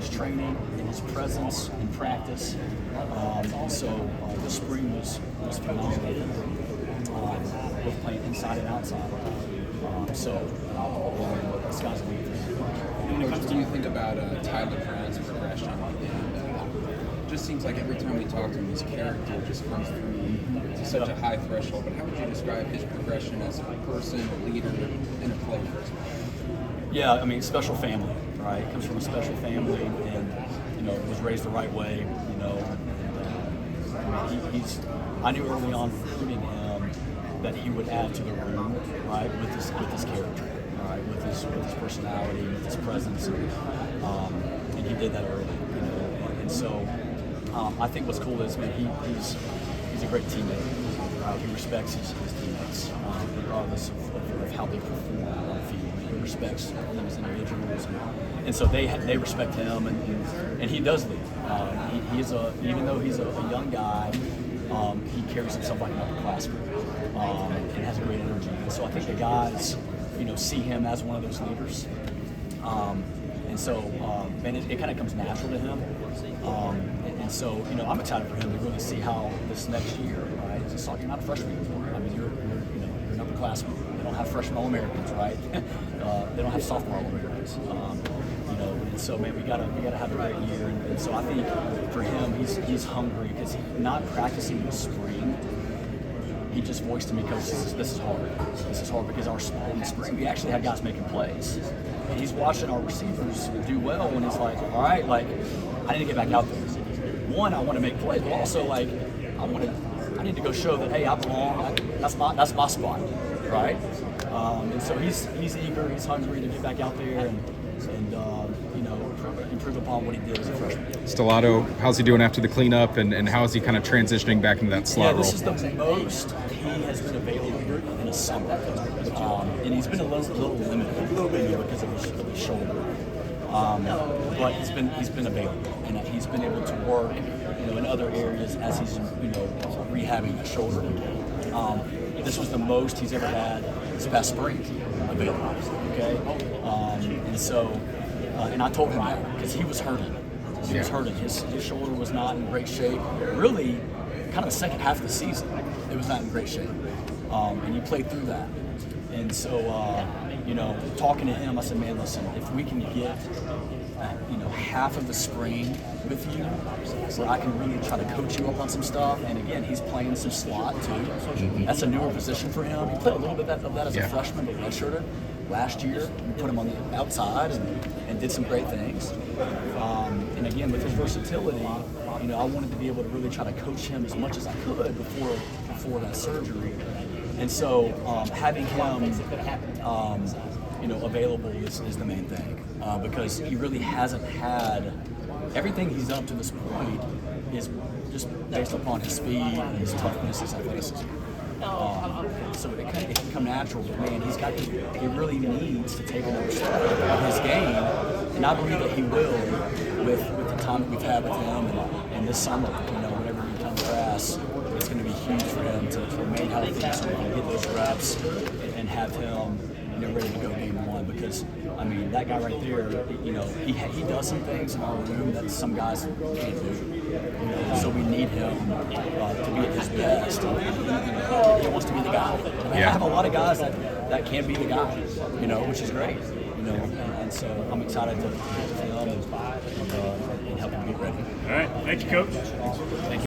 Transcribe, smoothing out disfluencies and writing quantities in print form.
his training, in his presence, in practice. This spring was phenomenal. Both playing inside and outside. This guy's a leader. When you think about Tyler Grisham progression, it just seems like every time we talk to him, his character just comes through to such a high threshold. But how would you describe his progression as a person, a leader, and a player as well? Yeah, I mean, special family, right? Comes from a special family, and was raised the right way. I knew early on recruiting him that he would add to the room, right, with his character, right, with his personality, with his presence, and he did that early, And so, I think what's cool is, man, he's a great teammate. Right? He respects his teammates, regardless of how they perform on the field. He respects them as individuals, and so they respect him, and he does lead. Even though he's a young guy, he carries himself like an upperclassman, and has great energy. And so I think the guys, see him as one of those leaders. It kind of comes natural to him. I'm excited for him to really see how this next year, right? You're not a freshman anymore. I mean, you're an upperclassman. They don't have freshman All-Americans, right? They don't have sophomore All-Americans. Man, we gotta have a great year. And so I think for him, he's hungry because not practicing this spring. He just voiced to me, Coach, this is hard. This is hard because in the spring we actually had guys making plays. And he's watching our receivers do well, and he's like, all right, I need to get back out there. One, I want to make plays, but also I need to go show that, hey, I belong. That's my spot, right? And so he's eager, he's hungry to get back out there and improve upon what he did as a freshman. Stellato, how's he doing after the cleanup, and how is he kind of transitioning back into that slot role? This is the most he has been available in a summer, and he's been a little limited because of his shoulder. But he's been available, and he's been able to work, in other areas as he's rehabbing his shoulder. This was the most he's ever had this past spring available. Okay, and I told him that because he was hurting. He was hurting. His shoulder was not in great shape. Really, kind of the second half of the season, it was not in great shape, and he played through that. And so, talking to him, I said, man, listen, if we can get, half of the spring with you, where I can really try to coach you up on some stuff. And again, he's playing some slot too. That's a newer position for him. He played a little bit of that as a freshman, but redshirted last year. We put him on the outside and did some great things. And again, with his versatility, I wanted to be able to really try to coach him as much as I could before that surgery. And so having him, available is the main thing because he really hasn't had everything he's done up to this point is just based upon his speed, his toughness, his athleticism. So it can come natural, but man, he really needs to take another step in his game, and I believe that he will with the time that we've had with him and this summer. Whenever he comes grass, it's going to be huge for him to remain healthy so he can get those reps and have him ready to go game one because that guy right there, he does some things in our room that some guys can't do. So we need him to be at his best. He wants to be the guy. I have a lot of guys that can be the guy, which is great. And so I'm excited to get to him and help him get ready. All right, thank you, Coach. Thank you.